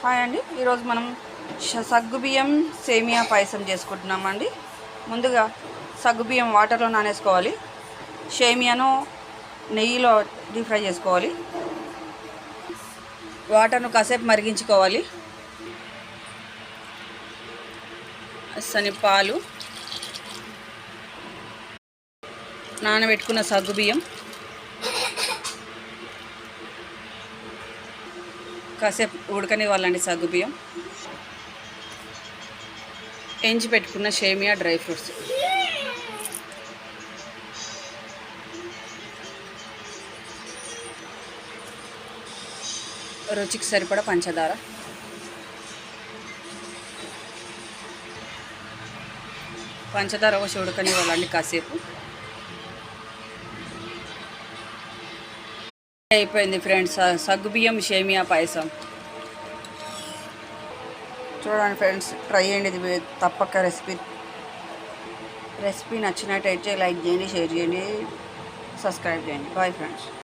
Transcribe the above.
Hi అండి. ఈరోజు మనం సగ్గుబియ్యం సేమియా పాయసం చేసుకుంటున్నామండి. ముందుగా సగ్గుబియ్యం వాటర్లో నానేసుకోవాలి. సేమియాను నెయ్యిలో డీప్ ఫ్రై చేసుకోవాలి. వాటర్ను కాసేపు మరిగించుకోవాలి. పాలు, నానబెట్టుకున్న సగ్గుబియ్యం, కాసేపు ఉడకనివ్వాలండి. సగ్గుబియ్యం, ఎంచి పెట్టుకున్న సేమియా, డ్రై ఫ్రూట్స్, రుచికి సరిపడా పంచదార, పోసి ఉడకనివ్వాలండి కాసేపు. అయిపోయింది ఫ్రెండ్స్, సగ్గుబియ్యం సేమియా పాయసం. చూడండి ఫ్రెండ్స్, ట్రై చేయండి. ఇది తప్పక రెసిపీ నచ్చినట్టయితే లైక్ చేయండి, షేర్ చేయండి, సబ్స్క్రైబ్ చేయండి. Bye friends.